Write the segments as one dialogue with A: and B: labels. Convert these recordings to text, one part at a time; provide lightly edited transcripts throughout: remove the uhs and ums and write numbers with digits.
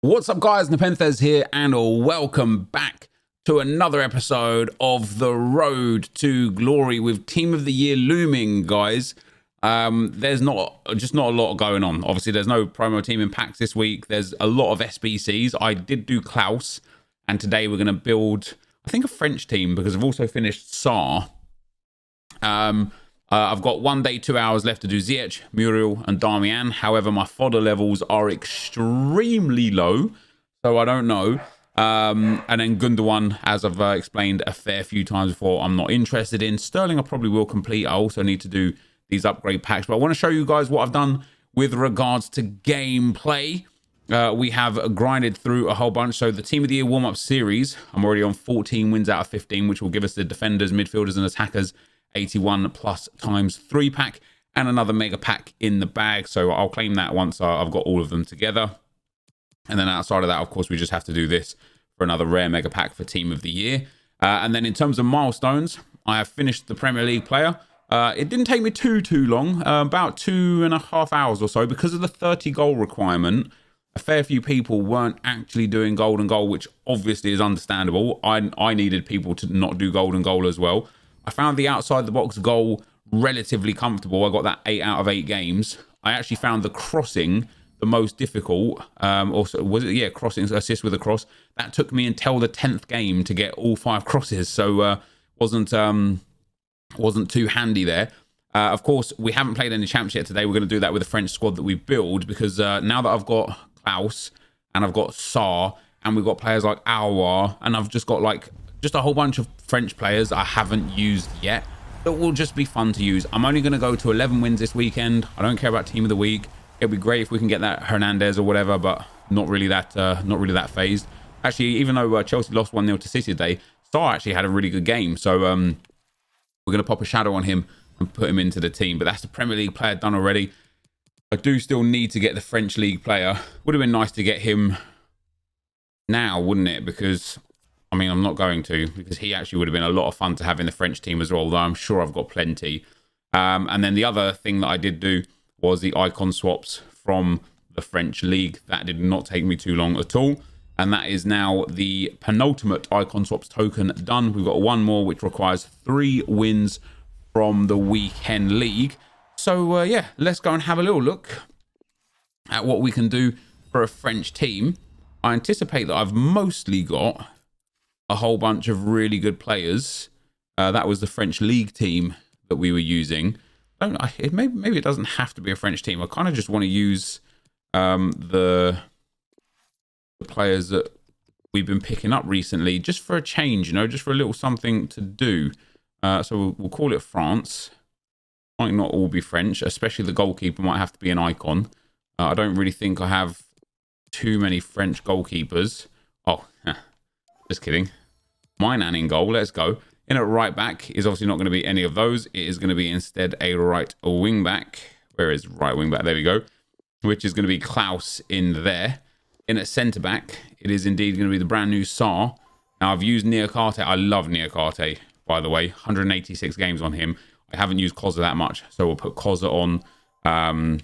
A: What's up, guys? NepentheZ here, and welcome back to another episode of The Road to Glory with Team of the Year looming, guys. There's not a lot going on. Obviously, there's no promo team in packs this week. There's a lot of SBCs. I did do Klaus, and today we're going to build, I think, a French team because I've also finished Saar. I've got 1 day, 2 hours left to do Ziyech, Muriel, and Darmian. However, my fodder levels are extremely low, so I don't know. And then Gundogan, as I've explained a fair few times before, I'm not interested in. Sterling I probably will complete. I also need to do these upgrade packs, but I want to show you guys what I've done with regards to gameplay. We have grinded through a whole bunch. So the Team of the Year warm-up series, I'm already on 14 wins out of 15, which will give us the defenders, midfielders, and attackers 81 plus times 3 pack and another mega pack in the bag. So I'll claim that once I've got all of them together. And then outside of that, of course, we just have to do this for another rare mega pack for Team of the Year. And then in terms of milestones, I have finished the Premier League player. It didn't take me too long, about 2.5 hours or so, because of the 30 goal requirement. A fair few people weren't actually doing golden goal, which obviously is understandable. I needed people to not do golden goal as well. I found the outside the box goal relatively comfortable. I got that 8 out of 8 games. I actually found the crossing the most difficult. Also, was it? Yeah, crossing, assist with a cross. That took me until the 10th game to get all 5 crosses. So wasn't too handy there. Of course, we haven't played any champs yet today. We're going to do that with the French squad that we build because now that I've got Klaus and I've got Saar and we've got players like Aouar and I've just got just a whole bunch of French players I haven't used yet. It will just be fun to use. I'm only going to go to 11 wins this weekend. I don't care about team of the week. It'd be great if we can get that Hernandez or whatever, but not really that phased. Actually, even though Chelsea lost 1-0 to City today, Saar actually had a really good game. So we're going to pop a shadow on him and put him into the team. But that's the Premier League player done already. I do still need to get the French League player. Would have been nice to get him now, wouldn't it? Because I mean, I'm not going to, because he actually would have been a lot of fun to have in the French team as well, although I'm sure I've got plenty. And then the other thing that I did do was the icon swaps from the French League. That did not take me too long at all. And that is now the penultimate icon swaps token done. We've got one more, which requires 3 wins from the weekend league. So, yeah, let's go and have a little look at what we can do for a French team. I anticipate that I've mostly got a whole bunch of really good players. That was the French League team that we were using. Maybe it doesn't have to be a French team. I kind of just want to use the players that we've been picking up recently, just for a change, just for a little something to do. So we'll call it France. Might not all be French, especially the goalkeeper might have to be an icon. I don't really think I have too many French goalkeepers. Oh, just kidding. Mainan in goal, let's go. In at right back is obviously not going to be any of those. It is going to be instead a right wing back. Where is right wing back? There we go. Which is going to be Klaus in there. In at centre back, it is indeed going to be the brand new Saar. Now, I've used Niakate. I love Niakate, by the way. 186 games on him. I haven't used Koza that much, so we'll put Koza on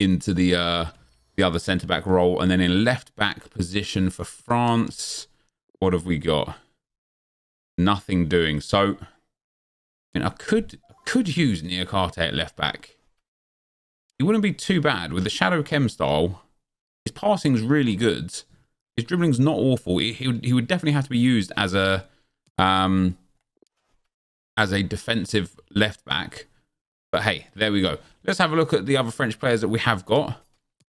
A: into the other centre back role. And then in left back position for France, what have we got? Nothing doing. So, I could use Niakate at left back. He wouldn't be too bad with the Shadow Chem style. His passing's really good. His dribbling's not awful. He would definitely have to be used as a defensive left back. But hey, there we go. Let's have a look at the other French players that we have got.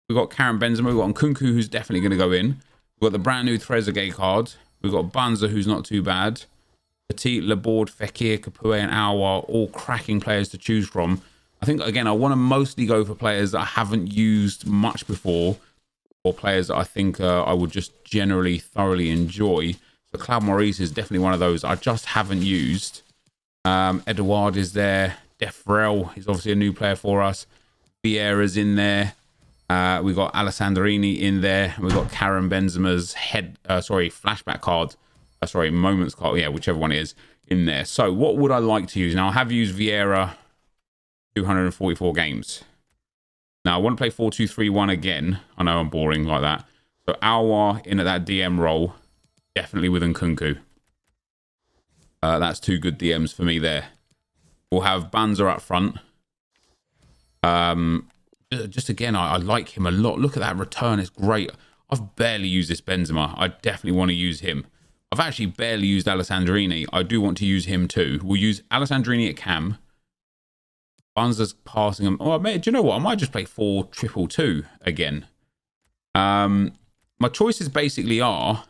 A: We've got Karim Benzema. We've got Nkunku, who's definitely going to go in. We've got the brand new Trezeguet card. We've got Banza, who's not too bad. Petit, Laborde, Fekir, Capoue, and Aouar, all cracking players to choose from. I think, again, I want to mostly go for players that I haven't used much before, or players that I think I would just generally thoroughly enjoy. So Claude Maurice is definitely one of those I just haven't used. Edouard is there. Defrel is obviously a new player for us. Vieira's in there. We've got Alessandrini in there. We've got Karim Benzema's flashback card. Moments card. Yeah, whichever one it is in there. So what would I like to use? Now, I have used Vieira 244 games. Now, I want to play 4-2-3-1 again. I know I'm boring like that. So Aouar in at that DM role, definitely with Nkunku. That's two good DMs for me there. We'll have Banza up front. Just again, I like him a lot. Look at that return. It's great. I've barely used this Benzema. I definitely want to use him. I've actually barely used Alessandrini. I do want to use him too. We'll use Alessandrini at cam. Banza's passing him. Oh, do you know what? I might just play 4-2-2 again. My choices basically are,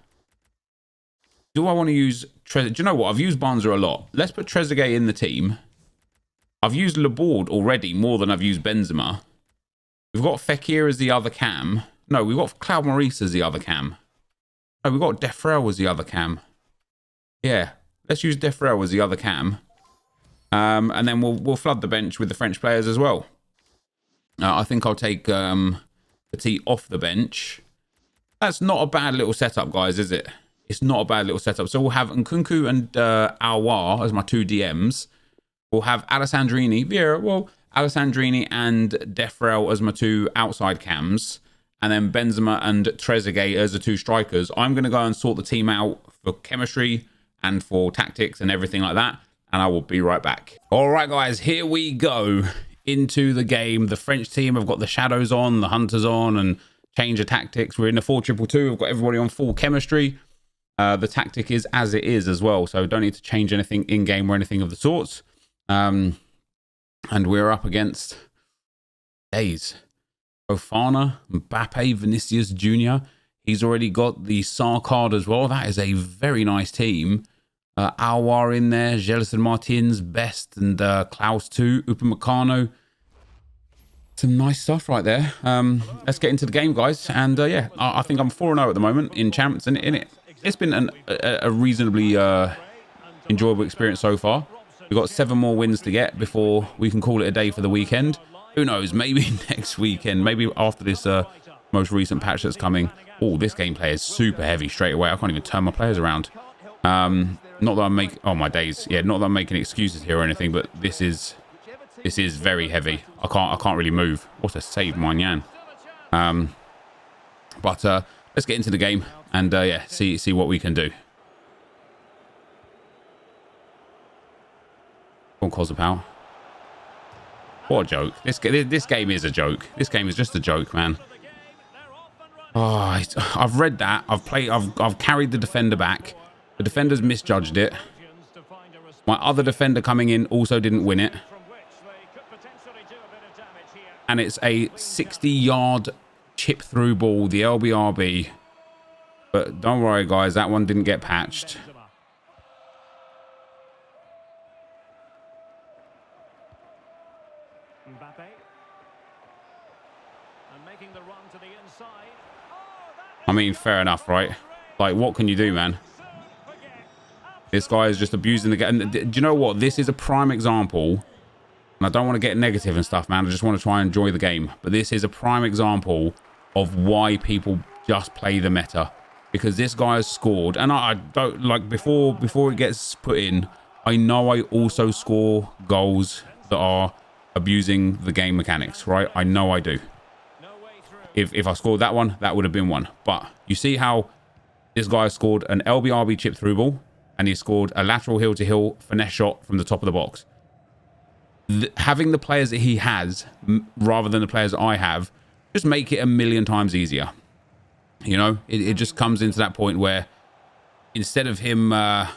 A: do I want to use Trezeguet? Do you know what? I've used Banza a lot. Let's put Trezeguet in the team. I've used Laborde already more than I've used Benzema. We've got Fekir as the other cam. No, we've got Claude Maurice as the other cam. No, we've got Defrel as the other cam. Yeah, let's use Defrel as the other cam. And then we'll flood the bench with the French players as well. I think I'll take Petit off the bench. That's not a bad little setup, guys, is it? It's not a bad little setup. So we'll have Nkunku and Aouar as my two DMs. We'll have Alessandrini, Alessandrini and Defrel as my two outside cams. And then Benzema and Trezeguet as the two strikers. I'm going to go and sort the team out for chemistry and for tactics and everything like that. And I will be right back. All right, guys, here we go into the game. The French team have got the shadows on, the hunters on, and change of tactics. We're in the 4-2-2. We've got everybody on full chemistry. The tactic is as it is as well, so don't need to change anything in game or anything of the sorts. And we're up against Days, Fofana, Mbappe, Vinicius Jr. He's already got the SAR card as well. That is a very nice team. Aouar in there, Gelson Martins, Best, and Klaus too, Upamecano. Some nice stuff right there. Let's get into the game, guys. And yeah, I think I'm 4-0 at the moment in champs, and it's been a reasonably enjoyable experience so far. We've got 7 more wins to get before we can call it a day for the weekend. Who knows? Maybe next weekend, maybe after this most recent patch that's coming. Oh, this gameplay is super heavy straight away. I can't even turn my players around. Not that I'm making, oh my days, yeah, not that I'm making excuses here or anything, but this is very heavy. I can't really move. What a save, Magnan. But let's get into the game and yeah, see what we can do. Come on, Kozapau. What a joke. This game is a joke. This game is just a joke, man. Oh, I've read that. I've carried the defender back. The defender's misjudged it. My other defender coming in also didn't win it. And it's a 60-yard chip through ball, the LBRB. But don't worry, guys, that one didn't get patched. I mean, fair enough, right? Like, what can you do, man? This guy is just abusing the game. And do you know what? This is a prime example. And I don't want to get negative and stuff, man. I just want to try and enjoy the game. But this is a prime example of why people just play the meta. Because this guy has scored. And I don't, like, before it gets put in, I know I also score goals that are abusing the game mechanics, right? I know I do. If I scored that one, that would have been one. But you see how this guy scored an LBRB chip through ball. And he scored a lateral heel-to-heel finesse shot from the top of the box. Having the players that he has, rather than the players I have, just make it a million times easier. You know, it just comes into that point where instead of him... I've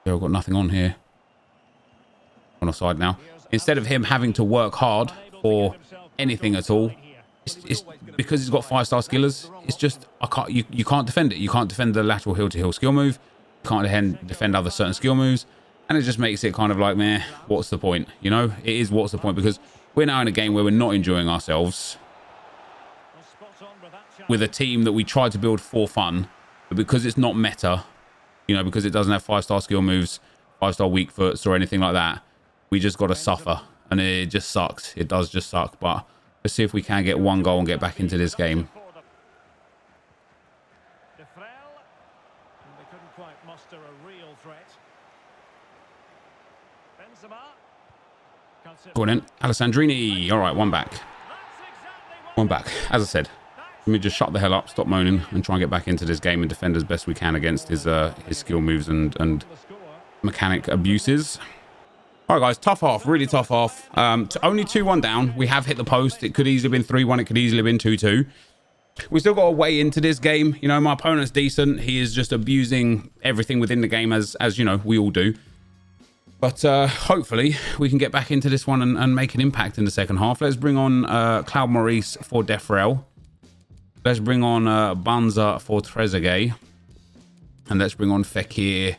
A: got nothing on here. On our side now. Instead of him having to work hard for anything at all, it's because he's got 5-star skillers. It's just you can't defend it. You can't defend the lateral heel-to-heel skill move. You can't defend other certain skill moves, and it just makes it kind of like, meh, what's the point? You know, it is what's the point, because we're now in a game where we're not enjoying ourselves with a team that we tried to build for fun, but because it's not meta, you know, because it doesn't have 5-star skill moves, 5-star weak foots or anything like that, we just got to suffer, and it just sucks. It does just suck, but let's see if we can get one goal and get back into this game. Go on in. Alessandrini. All right, one back. One back. As I said, Let me just shut the hell up, stop moaning, and try and get back into this game and defend as best we can against his skill moves and mechanic abuses. All right, guys, tough half, really tough half. Only 2-1 down. We have hit the post. It could easily have been 3-1. It could easily have been 2-2. We still got a way into this game. You know, my opponent's decent. He is just abusing everything within the game, as you know, we all do. But hopefully we can get back into this one and make an impact in the second half. Let's bring on Cloud Maurice for Defrel. Let's bring on Banza for Trezeguet. And let's bring on Fekir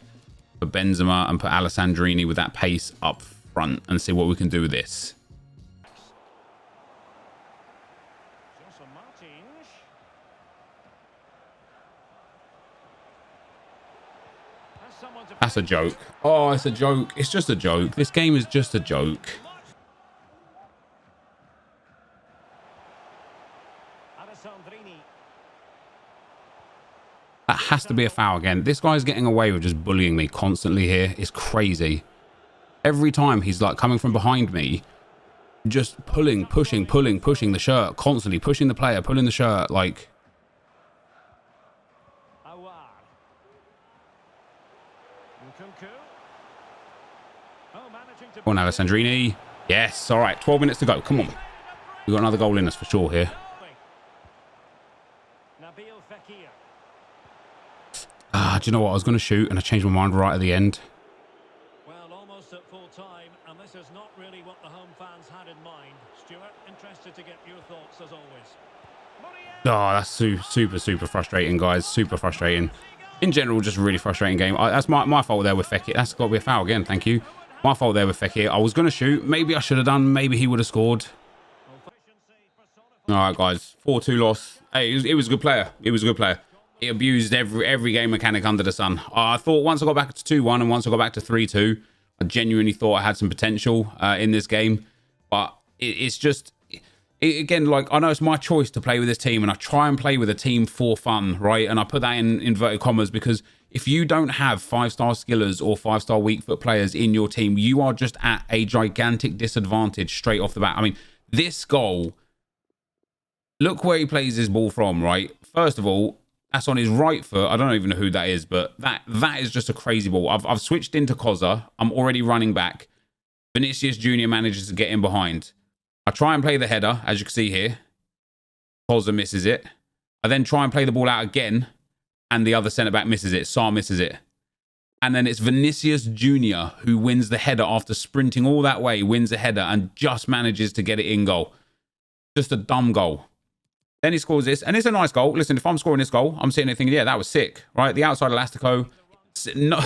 A: for Benzema and put Alessandrini with that pace up front and see what we can do with this. That's a joke. Oh, it's a joke. It's just a joke. This game is just a joke. That has to be a foul again. This guy's getting away with just bullying me constantly here. It's crazy. Every time he's like coming from behind me, just pulling, pushing the shirt, constantly pushing the player, pulling the shirt, like... Come on, Alessandrini. Yes, all right, 12 minutes to go. Come on. We've got another goal in us for sure here. Do you know what? I was going to shoot and I changed my mind right at the end.
B: Well, almost at full time, and this is not really what the home fans had in mind. Stuart, interested to get your thoughts as always.
A: Oh, that's super frustrating, guys. Super frustrating. In general, just a really frustrating game. That's my fault there with Fekir. That's got to be a foul again. Thank you. My fault there with Fekir. I was going to shoot. Maybe I should have done. Maybe he would have scored. All right, guys. 4-2 loss. Hey, it was a good player. It was a good player. He abused every game mechanic under the sun. I thought once I got back to 2-1 and once I got back to 3-2, I genuinely thought I had some potential in this game. But it's just... again, like, I know it's my choice to play with this team and I try and play with a team for fun, right? And I put that in inverted commas because if you don't have 5-star skillers or 5-star weak foot players in your team, you are just at a gigantic disadvantage straight off the bat. I mean, this goal, look where he plays his ball from, right? First of all, that's on his right foot. I don't even know who that is, but that is just a crazy ball. I've switched into Koza. I'm already running back. Vinicius Jr. manages to get in behind. I try and play the header, as you can see here. Koza misses it. I then try and play the ball out again, and the other centre-back misses it. Sarr misses it. And then it's Vinicius Jr. who wins the header after sprinting all that way, wins the header, and just manages to get it in goal. Just a dumb goal. Then he scores this, and it's a nice goal. Listen, if I'm scoring this goal, I'm sitting there thinking, yeah, that was sick, right? The outside elastico. No,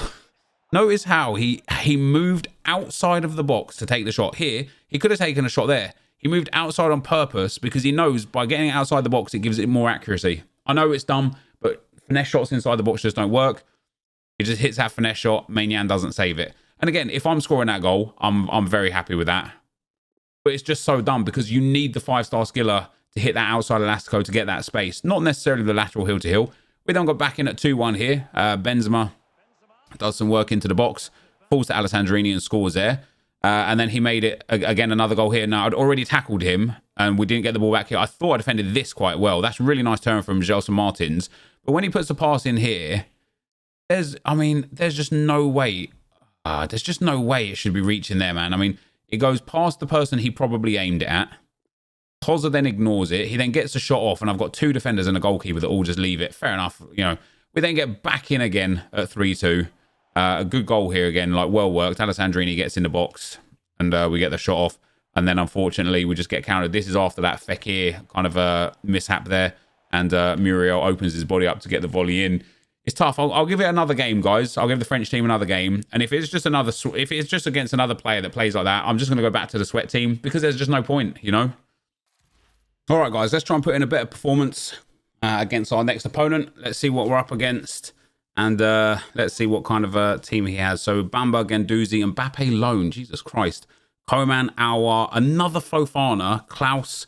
A: notice how he moved outside of the box to take the shot. Here, he could have taken a shot there. He moved outside on purpose because he knows by getting outside the box, it gives it more accuracy. I know it's dumb, but finesse shots inside the box just don't work. He just hits that finesse shot. Maignan doesn't save it. And again, if I'm scoring that goal, I'm very happy with that. But it's just so dumb because you need the 5-star skiller to hit that outside elastico to get that space. Not necessarily the lateral heel to heel. We then got back in at 2-1 here. Benzema does some work into the box. Falls to Alessandrini and scores there. And then he made it, again, another goal here. Now, I'd already tackled him and we didn't get the ball back here. I thought I defended this quite well. That's a really nice turn from Gelson Martins. But when he puts the pass in here, there's just no way. There's just no way it should be reaching there, man. I mean, it goes past the person he probably aimed it at. Koza then ignores it. He then gets a shot off, and I've got 2 defenders and a goalkeeper that all just leave it. Fair enough. You know, we then get back in again at 3-2. A good goal here again, like well worked. Alessandrini gets in the box, and we get the shot off. And then, unfortunately, we just get countered. This is after that Fekir kind of a mishap there, and Muriel opens his body up to get the volley in. It's tough. I'll give it another game, guys. I'll give the French team another game. And if it's just against another player that plays like that, I'm just going to go back to the sweat team because there's just no point, you know? All right, guys, let's try and put in a better performance against our next opponent. Let's see what we're up against. And let's see what kind of team he has. So Bamba, Guendouzi, and Mbappe loan. Jesus Christ. Koeman, Aouar, another Fofana, Klaus.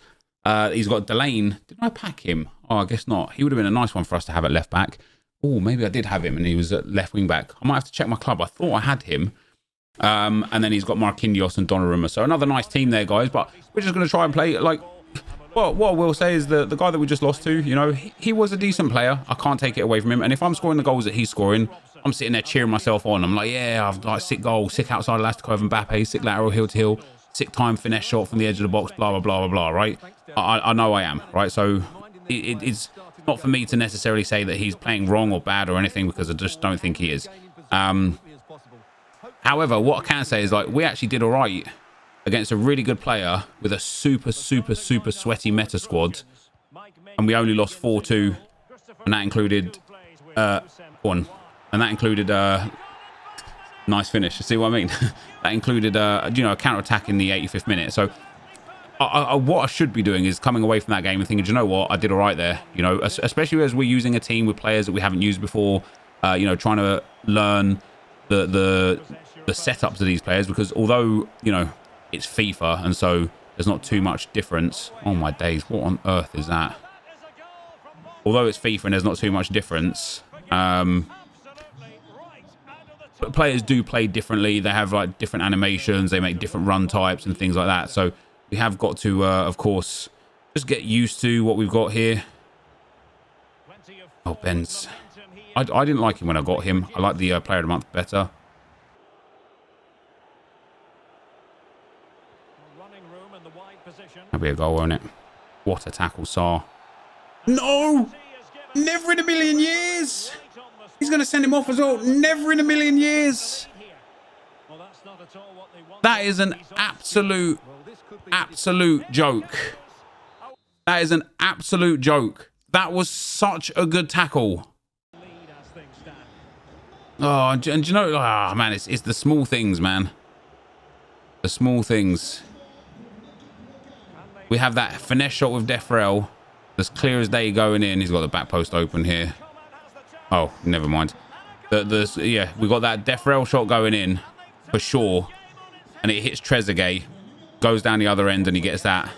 A: He's got Delane. Did I pack him? Oh, I guess not. He would have been a nice one for us to have at left back. Oh, maybe I did have him and he was at left wing back. I might have to check my club. I thought I had him. And then he's got Marquinhos and Donnarumma. So another nice team there, guys. But we're just going to try and play like... what I will say is the guy that we just lost to, you know, he was a decent player. I can't take it away from him. And if I'm scoring the goals that he's scoring, I'm sitting there cheering myself on. I'm like, yeah, I've like sick goal, sick outside Elasticov and Mbappe, sick lateral heel to heel, sick time finesse shot from the edge of the box, blah, blah, blah, blah, blah, right? I know I am, right? So it's not for me to necessarily say that he's playing wrong or bad or anything, because I just don't think he is. However, what I can say is, like, we actually did all right against a really good player with a super sweaty meta squad, and we only lost 4-2, and that included one, and that included nice finish. You see what I mean? That included you know, a counter attack in the 85th minute. So what I should be doing is coming away from that game and thinking, do you know what, I did all right there. You know, especially as we're using a team with players that we haven't used before. You know, trying to learn the setups of these players, because although, you know, it's FIFA and so there's not too much difference. Oh my days, what on earth is that? Although it's FIFA and there's not too much difference, but players do play differently. They have like different animations, they make different run types and things like that. So we have got to, of course, just get used to what we've got here. Oh, Benz. I didn't like him when I got him. I like the player of the month better. That'll be a goal, won't it? What a tackle, Sarr. No! Never in a million years! He's going to send him off as well. Never in a million years! That is an absolute joke. That is an absolute joke. That was such a good tackle. Oh, and you know, oh, man, it's the small things, man. The small things. We have that finesse shot with Defrel. That's clear as day going in. He's got the back post open here. Oh, never mind. Yeah, we got that Defrel shot going in for sure. And it hits Trezeguet. Goes down the other end and he gets that.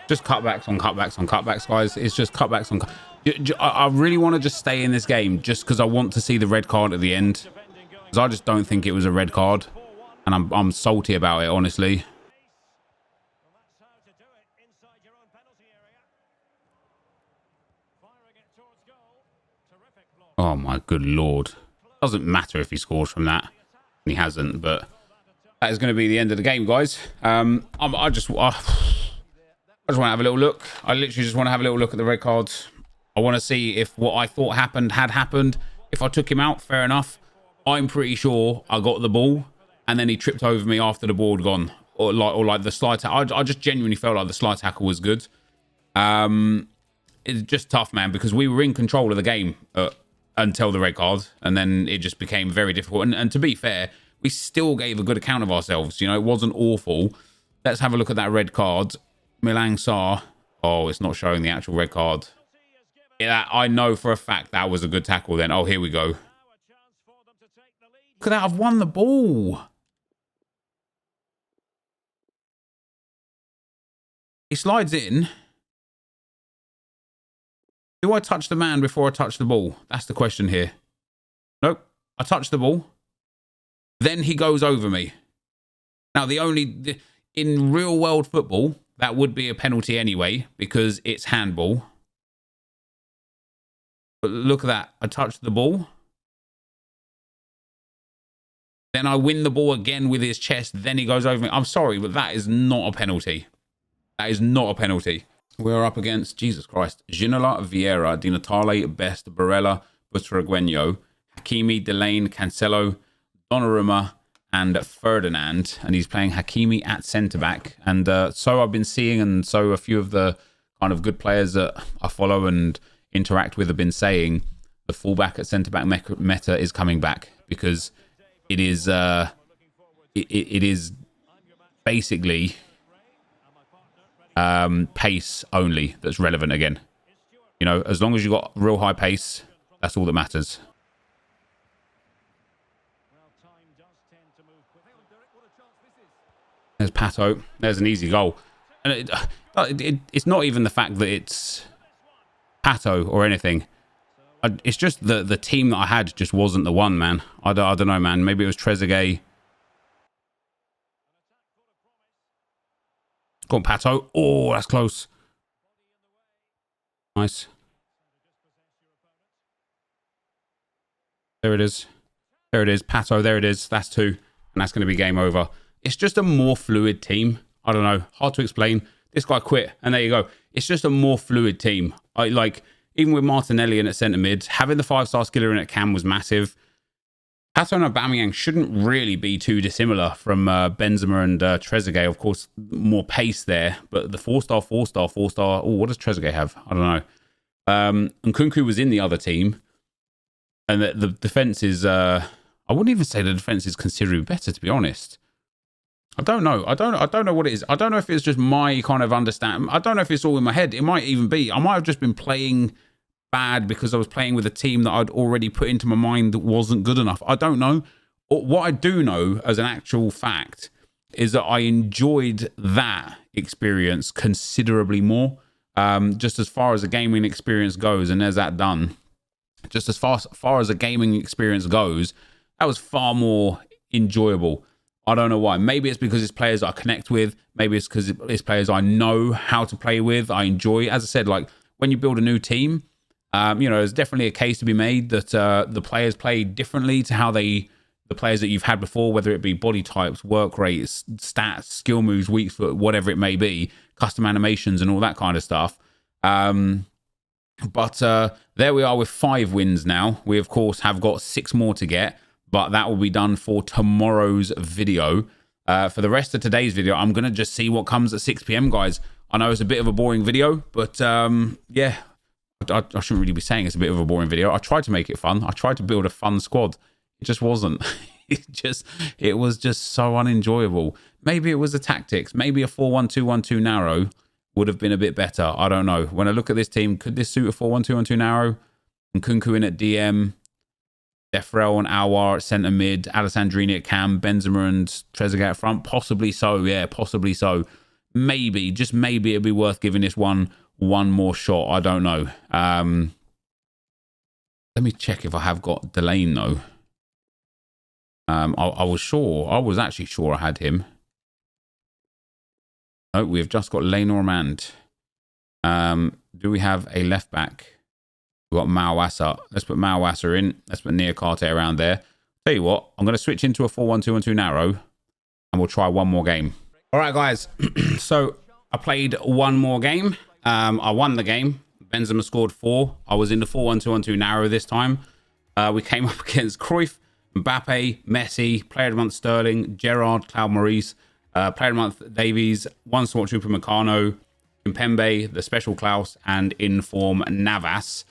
A: Just cutbacks on cutbacks on cutbacks, guys. It's just cutbacks on. I really want to just stay in this game just because I want to see the red card at the end. Because I just don't think it was a red card, and I'm salty about it, honestly. Oh my good lord! Doesn't matter if he scores from that. He hasn't, but that is going to be the end of the game, guys. I just want to have a little look. I literally just want to have a little look at the red cards. I want to see if what I thought happened had happened. If I took him out, fair enough. I'm pretty sure I got the ball and then he tripped over me after the ball had gone. Or like the slide tackle. I just genuinely felt like the slide tackle was good. It's just tough, man, because we were in control of the game until the red card. And then it just became very difficult. And to be fair, we still gave a good account of ourselves. You know, it wasn't awful. Let's have a look at that red card. Milan Sarr. Oh, it's not showing the actual red card. Yeah, I know for a fact that was a good tackle then. Oh, here we go. Look at that. I've won the ball. He slides in. Do I touch the man before I touch the ball? That's the question here. Nope. I touch the ball. Then he goes over me. Now, in real world football, that would be a penalty anyway, because it's handball. But look at that. I touched the ball. Then I win the ball again with his chest. Then he goes over me. I'm sorry, but that is not a penalty. That is not a penalty. We're up against, Jesus Christ, Ginola, Vieira, Di Natale, Best, Barella, Butragueño, Hakimi, Delane, Cancelo, Donnarumma, and Ferdinand. And he's playing Hakimi at centre-back. And so I've been seeing, and so a few of the kind of good players that I follow and interact with have been saying, the fullback at centre-back meta is coming back, because it is it is basically pace only that's relevant again. You know, as long as you've got real high pace, that's all that matters. There's Pato. There's an easy goal. And it's not even the fact that it's Pato or anything. it's just the team that I had just wasn't the one, man. I don't know, man. Maybe it was Trezeguet. Got Pato. Oh, that's close. Nice. There it is. There it is. Pato, there it is. That's 2. And that's going to be game over. It's just a more fluid team. I don't know. Hard to explain. This guy quit. And there you go. It's just a more fluid team. Even with Martinelli in at centre mid, having the 5-star skiller in at cam was massive. Pato and Aubameyang shouldn't really be too dissimilar from Benzema and Trezeguet. Of course, more pace there. But the 4-star, 4-star, 4-star... Oh, what does Trezeguet have? I don't know. And Nkunku was in the other team. And the defence is... I wouldn't even say the defence is considerably better, to be honest. I don't know. I don't know what it is. I don't know if it's just my kind of understanding. I don't know if it's all in my head. It might even be. I might have just been playing bad because I was playing with a team that I'd already put into my mind that wasn't good enough. I don't know. What I do know as an actual fact is that I enjoyed that experience considerably more. Just as far as a gaming experience goes, and there's that done. Just as far as a gaming experience goes, that was far more enjoyable. I don't know why. Maybe it's because it's players I connect with. Maybe it's because it's players I know how to play with. I enjoy. As I said, like when you build a new team, there's definitely a case to be made that the players play differently to how the players that you've had before, whether it be body types, work rates, stats, skill moves, weak foot, whatever it may be, custom animations and all that kind of stuff. But there we are with 5 wins now. We, of course, have got 6 more to get. But that will be done for tomorrow's video. For the rest of today's video, I'm going to just see what comes at 6 p.m, guys. I know it's a bit of a boring video, but yeah, I shouldn't really be saying it's a bit of a boring video. I tried to make it fun. I tried to build a fun squad. It just wasn't. It was just so unenjoyable. Maybe it was the tactics. Maybe a 4-1-2-1-2 narrow would have been a bit better. I don't know. When I look at this team, could this suit a 4-1-2-1-2 narrow? And Nkunku in at DM. Defrel and Aouar at centre mid, Alessandrini at cam, Benzema and Trezeguet at front. Possibly so, yeah, possibly so. Maybe, just maybe it'd be worth giving this one more shot. I don't know. Let me check if I have got Delane though. I was actually sure I had him. Oh, we've just got Lenormand. Do we have a left back? We've got Mawasa. Let's put Mawasa in. Let's put Niakate around there. Tell you what, I'm going to switch into a 4-1-2-1-2 narrow and we'll try one more game. All right, guys. So I played one more game. I won the game. Benzema scored 4. I was in the 4-1-2-1-2 narrow this time. We came up against Cruyff, Mbappe, Messi, Player of the Month Sterling, Gerrard, Claude Maurice, Player of the Month Davies, one Sport Trooper Meccano, Kimpembe, the Special Klaus, and Inform Navas.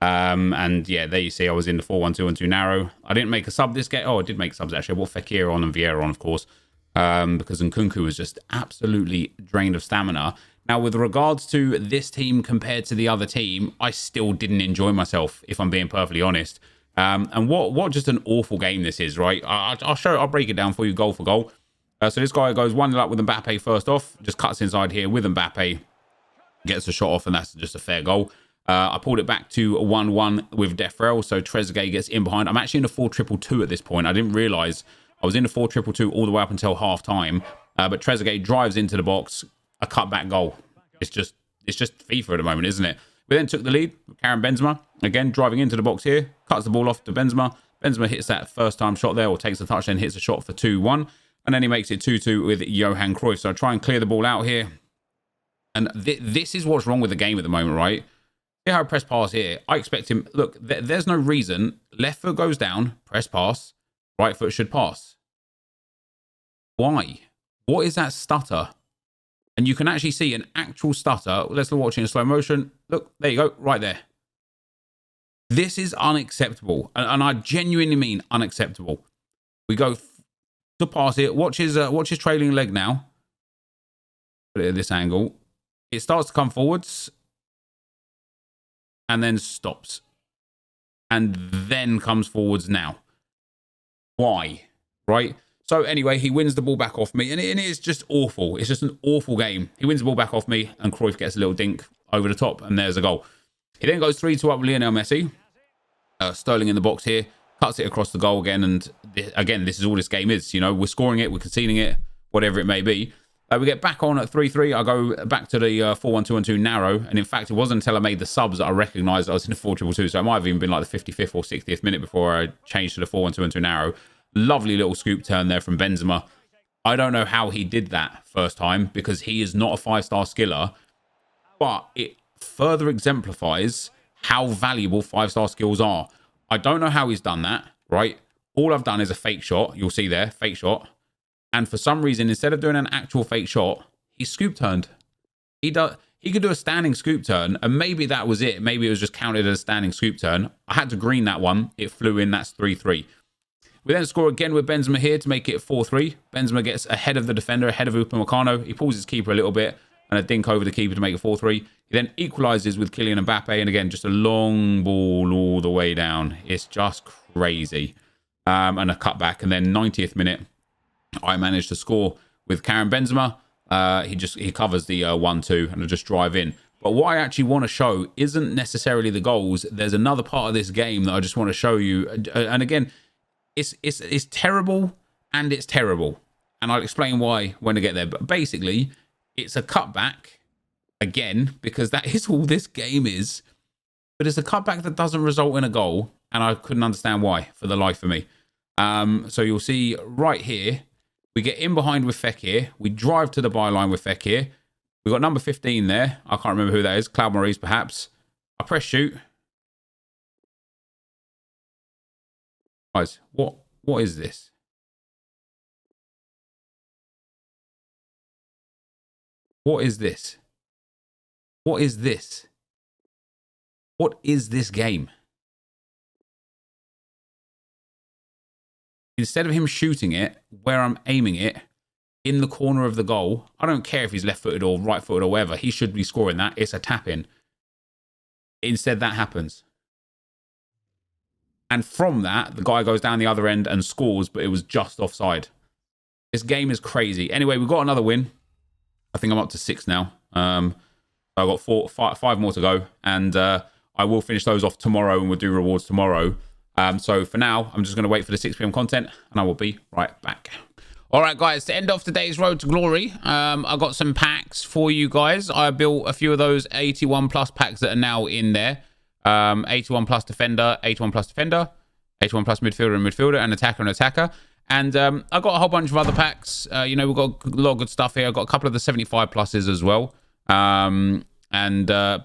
A: And yeah, there you see I was in the 4-1-2-1-2 narrow. I didn't make a sub this game. Oh, I did make subs actually. I brought Fekir on and Vieira on, of course, because Nkunku was just absolutely drained of stamina. Now, with regards to this team compared to the other team, I still didn't enjoy myself, if I'm being perfectly honest. And what just an awful game this is, right? I'll break it down for you goal for goal. So this guy goes 1-0 up with Mbappe first off, just cuts inside here with Mbappe, gets a shot off, and that's just a fair goal. I pulled it back to 1-1 with Defrel, so Trezeguet gets in behind. I'm actually in a 4-2-2-2 at this point. I didn't realise I was in a 4-2-2-2 all the way up until half-time. But Trezeguet drives into the box, a cutback goal. It's just FIFA at the moment, isn't it? We then took the lead. Karim Benzema, again, driving into the box here, cuts the ball off to Benzema. Benzema hits that first-time shot there, or takes the touch, then hits a shot for 2-1. And then he makes it 2-2 with Johan Cruyff. So I try and clear the ball out here. And this is what's wrong with the game at the moment, right? See how I press pass here. I expect him... Look, there's no reason. Left foot goes down, press pass. Right foot should pass. Why? What is that stutter? And you can actually see an actual stutter. Let's watch it in slow motion. Look, there you go, right there. This is unacceptable. And I genuinely mean unacceptable. We go to pass it. Watch his trailing leg now. Put it at this angle. It starts to come forwards. And then stops. And then comes forwards now. Why? Right? So anyway, he wins the ball back off me. And it is just awful. It's just an awful game. He wins the ball back off me. And Cruyff gets a little dink over the top. And there's a goal. He then goes 3-2 up with Lionel Messi. Sterling in the box here, cuts it across the goal again. And again, this is all this game is. You know, we're scoring it, we're conceding it, whatever it may be. We get back on at 3-3. I go back to the 4-1-2-1-2 narrow. And in fact, it wasn't until I made the subs that I recognised I was in a 4-2-2. So it might have even been like the 55th or 60th minute before I changed to the 4-1-2-1-2 narrow. Lovely little scoop turn there from Benzema. I don't know how he did that first time because he is not a 5-star skiller. But it further exemplifies how valuable 5-star skills are. I don't know how he's done that, right? All I've done is a fake shot. You'll see there, fake shot. And for some reason, instead of doing an actual fake shot, he scoop turned. He could do a standing scoop turn, and maybe that was it. Maybe it was just counted as a standing scoop turn. I had to green that one. It flew in. That's 3-3. We then score again with Benzema here to make it 4-3. Benzema gets ahead of the defender, ahead of Upamecano. He pulls his keeper a little bit and a dink over the keeper to make it 4-3. He then equalises with Kylian Mbappe. And again, just a long ball all the way down. It's just crazy. And a cutback. And then 90th minute, I managed to score with Karim Benzema. He covers the 1-2 and I just drive in. But what I actually want to show isn't necessarily the goals. There's another part of this game that I just want to show you. And again, it's terrible and it's terrible. And I'll explain why when I get there. But basically, it's a cutback again, because that is all this game is. But it's a cutback that doesn't result in a goal. And I couldn't understand why for the life of me. So you'll see right here, we get in behind with Fekir. We drive to the byline with Fekir. We've got number 15 there. I can't remember who that is. Claude Maurice, perhaps. I press shoot. Guys, what is this? What is this? What is this? What is this game? Instead of him shooting it where I'm aiming it, in the corner of the goal, I don't care if he's left-footed or right-footed or whatever, he should be scoring that. It's a tap-in. Instead, that happens. And from that, the guy goes down the other end and scores, but it was just offside. This game is crazy. Anyway, we've got another win. I think I'm up to 6 now. I've got 5 more to go, and I will finish those off tomorrow, and we'll do rewards tomorrow. So for now, I'm just going to wait for the 6 p.m. content, and I will be right back. All right, guys, to end off today's Road to Glory, I got some packs for you guys. I built a few of those 81 plus packs that are now in there. 81 plus defender, 81 plus defender, 81 plus midfielder and midfielder, and attacker. And I got a whole bunch of other packs. We've got a lot of good stuff here. I've got a couple of the 75 pluses as well.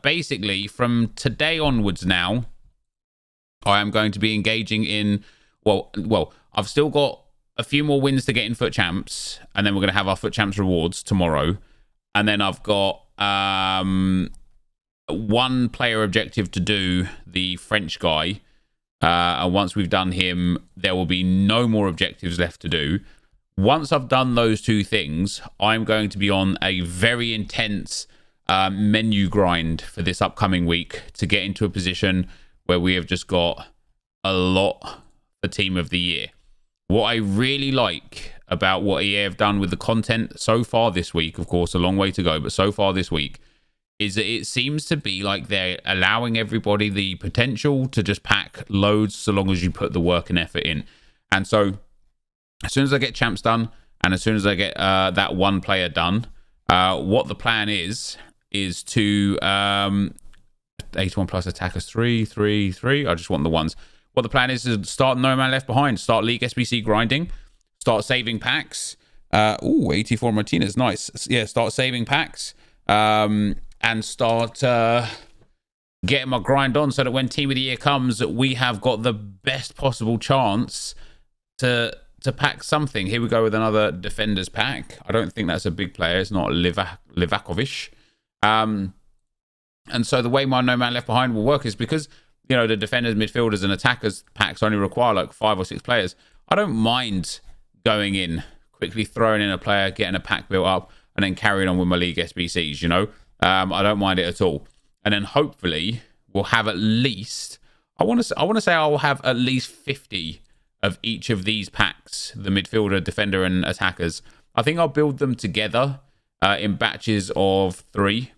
A: Basically, from today onwards now, I am going to be engaging in, well, I've still got a few more wins to get in Foot Champs, and then we're going to have our Foot Champs rewards tomorrow. And then I've got one player objective to do, the French guy. And once we've done him, there will be no more objectives left to do. Once I've done those 2 things, I'm going to be on a very intense menu grind for this upcoming week to get into a position where we have just got a lot for Team of the Year. What I really like about what EA have done with the content so far this week, of course, a long way to go, but so far this week, is that it seems to be like they're allowing everybody the potential to just pack loads so long as you put the work and effort in. And so as soon as I get champs done, and as soon as I get that one player done, what the plan is to 81 plus attackers 3. I just want the ones. What the plan is to start No Man Left Behind, start League SBC grinding, start saving packs. 84 Martinez, nice. Yeah, start saving packs and start getting my grind on so that when Team of the Year comes, we have got the best possible chance to pack something. Here we go with another defenders pack. I don't think that's a big player. It's not Livakovic. And so the way my No Man Left Behind will work is because, the defenders, midfielders, and attackers packs only require like 5 or 6 players. I don't mind going in, quickly throwing in a player, getting a pack built up, and then carrying on with my League SBCs, I don't mind it at all. And then hopefully we'll have at least, I want to say I will have at least 50 of each of these packs, the midfielder, defender, and attackers. I think I'll build them together in batches of 3,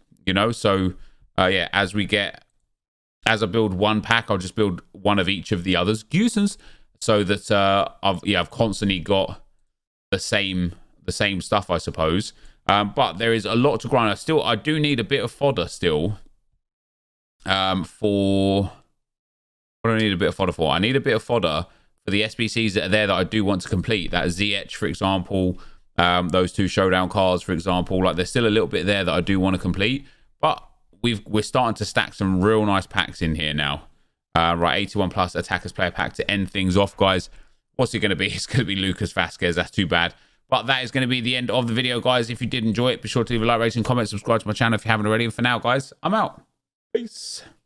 A: So, as we get as I build one pack, I'll just build one of each of the others, Gusens, so that I've constantly got the same stuff, I suppose. But there is a lot to grind. I do need a bit of fodder still. For what do I need a bit of fodder for? I need a bit of fodder for the SBCs that are there that I do want to complete. That is ZH, for example. Those 2 showdown cards, for example. Like, there's still a little bit there that I do want to complete. But we're starting to stack some real nice packs in here now. Right, 81 plus attackers player pack to end things off, guys. What's it going to be? It's going to be Lucas Vasquez. That's too bad. But that is going to be the end of the video, guys. If you did enjoy it, be sure to leave a like, rating, comment, subscribe to my channel if you haven't already. And for now, guys, I'm out. Peace.